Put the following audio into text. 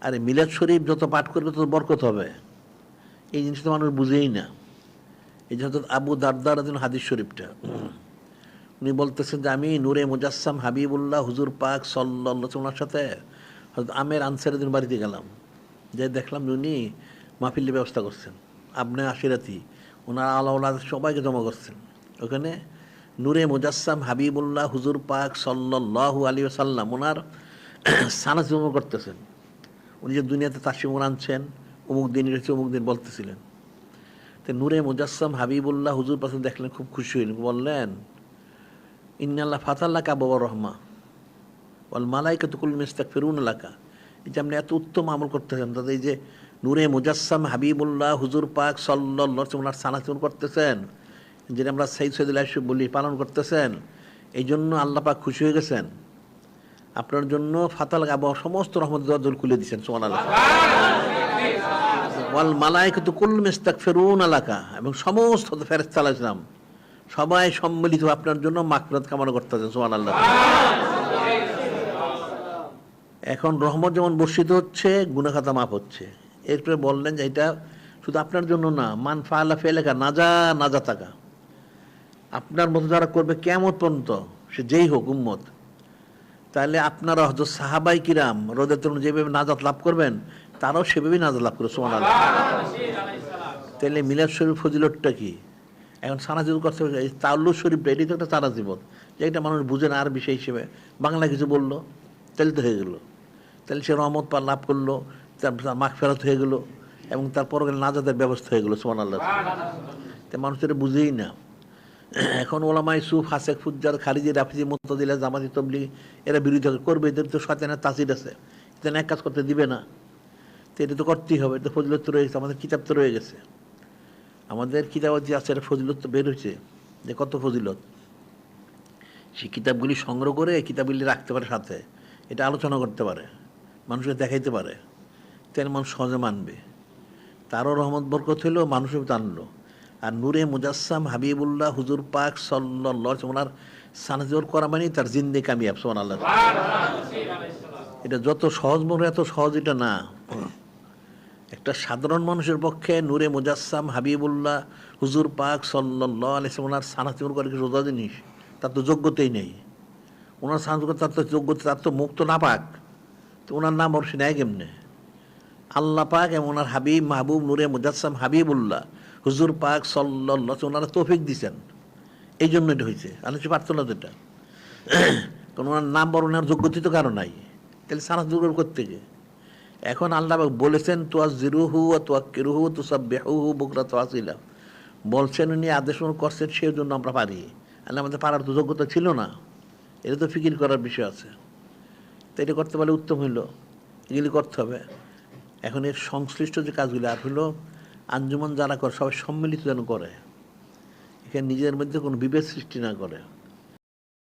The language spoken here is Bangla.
আরে মিলাদ শরীফ যত পাঠ করবে তত বরকত হবে, এই জিনিসটা মানুষ বুঝেই না। এই যে আবু দারদার হাদিস শরীফটা, উনি বলতেছেন যে আমি নূরে মুজাসসাম হাবিবুল্লাহ হুজুর পাক সাল্লাল্লাহু ওনার সাথে হযরত আমের আনসারীদের বাড়িতে গেলাম, যে দেখলাম উনি মাহফিলের ব্যবস্থা করছেন, আপনি আশিরাতি ওনার আলাউলাদ সবাইকে জমা করছেন ওখানে। নূরে মুজাসসাম হাবিবুল্লাহ হুজুর পাক সাল্লাল্লাহু আলাইহি ওয়াসাল্লাম ওনার সানাত জমা করতেছেন। উনি যে দুনিয়াতে তাশরিফ আনছেন অমুক দিন এসেছে অমুক দিন বলতেছিলেন। তো নূরে মুজাসসাম হাবিবুল্লাহ হুজুর পাশে দেখলেন, খুব খুশি হইলেন, বললেন ইন্নাল্লাহ ফাতাল্লাকা বাবা রহমা ওয়াল মালাইকাতু কুল্লুহুম ইস্তাগফিরুনা লাকা। এই যে আপনি এত উত্তম আমল করতেছেন, তাতে এই যে নূরে মুজাসসাম হাবিবুল্লাহ হুজুর পাক সাল্লাল্লাহু আলাইহি ওয়াসাল্লাম ওনার সানাত করতেছেন, যেটা আমরা সাইয়্যিদ সাইয়্যিদুল আশরাফ বলি, পালন করতেছেন, এই জন্য আল্লাহ পাক খুশি হয়ে গেছেন। আপনার জন্য ফাতাল আবু সমস্ত রহমতের দরজা খুলে দিয়েছেন, সুবহানাল্লাহ। ওয়াল মালাইকাতু কুল্লুহুম ইস্তাগফিরুনা লাকা, এবং সমস্ত ফেরেশতা আলাইহিস সালাম সবাই সম্মিলিত আপনার জন্য মাগফিরাত কামনা করতেছেন, সুবহানাল্লাহ। এখন রহমত যেমন বর্ষিত হচ্ছে, গুনাহ খাতা মাফ হচ্ছে। এরপরে বললেন যে এটা শুধু আপনার জন্য না, মান ফাআলা ফি'লাকা নাজা তাকা, আপনার মতো যারা করবে কিয়ামত পর্যন্ত, সে যেই হোক উম্মত, তাহলে আপনারা হযরত সাহাবায়ে কিরাম রাদিয়াল্লাহু যেভাবে নাজাত লাভ করবেন, তারাও সেভাবেই নাজাত লাভ করবে, সুবহানাল্লাহ। তাহলে মিলাদ শরীফ ফজিলতটা কি? এখন সানাজিবত করতে হবে, এই তাওয়াল্লুদ শরীফটা এটি তো একটা সানাজিবত, যে এটা মানুষ বুঝে না, আর বিষয় হিসেবে বাংলা কিছু বললো তাহলে তো হয়ে গেল, তাহলে সে রহমত পা লাভ করলো, তার মাগফিরাত হয়ে গেল, এবং তারপর নাজাতের ব্যবস্থা হয়ে গেল, সুবহানাল্লাহ। তাই মানুষ এটা বুঝেই না। এখন ওলামায়ে সুফ, ফাসেক, ফুজ্জার, খারিজি, রাফিজি, মুতাজিলা, জামাতি, তাবলীগ এরা বিরোধিতা করবে, এদের তো শয়তানের তাসির আছে, এটা এক কাজ করতে দিবে না, তো এটা তো করতেই হবে, এটা ফজিলত তো রয়ে গেছে, আমাদের কিতাব তো রয়ে গেছে, আমাদের কিতাব যে আছে এটা ফজিলত তো বের হয়েছে, যে কত ফজিলত, সেই কিতাবগুলি সংগ্রহ করে কিতাবগুলি রাখতে পারে সাথে, এটা আলোচনা করতে পারে, মানুষকে দেখাইতে পারে, তাহলে মানুষ সহজে মানবে, তারও রহমত বরকত হইল, মানুষও জানলো। আর নূরে মুজাসসাম হাবিবুল্লাহ হুজুর পাক সাল্লাল্লাহু আলাইহি ওয়াসাল্লাম ওনার সানাজর করা মানে তার জিন্দেগি কামিয়াব, সুবহানাল্লাহ। এটা যত সহজ মনে এত সহজ এটা না। একটা সাধারণ মানুষের পক্ষে নূরে মুজাসসাম হাবিবুল্লাহ হুজুর পাক সাল্লাল্লাহু আলাইহি ওয়াসাল্লাম ওনার সানাজর করা কি সোজা জিনিস? তার তো যোগ্যতাই নেই, ওনার সানাজর তার তো যোগ্যতা, তার তো মুখ তো না পাক, তো ওনার নাম ওর সে নেয় কেমনে? আল্লাহ পাক এবং ওনার হাবিব মাহবুব নূরে মুজাসসাম হাবিবুল্লাহ হুজুর পাক সাল্লাল্লাহু আলাইহি ওনারা তৌফিক দিয়েছেন, এই জন্য এটা হয়েছে, আর কিছু পারত না যেটা, কারণ ওনার নাম বর্ণনার যোগ্যতা তো কারো নাই, তাহলে সানাত দূর করতে গিয়ে এখন আল্লাহ পাক বলেছেন তুয়াজ্জিরুহু ওয়া তুয়াক্কিরুহু তুসাব্বিহুহু বুকরাতান ওয়া আসীলা, বলছেন উনি আদেশ করছেন, সেই জন্য আমরা পারি, আর আমাদের পারার তো যোগ্যতা ছিল না, এটা তো ফিকির করার বিষয় আছে, তো এটা করতে পারলে উত্তম হইল, এগুলি করতে হবে। এখন এর সংশ্লিষ্ট যে কাজগুলি আর হলো আঞ্জুমান যারা করে সবাই সম্মিলিত যেন করে, এখানে নিজের মধ্যে কোনো বিভেদ সৃষ্টি না করে।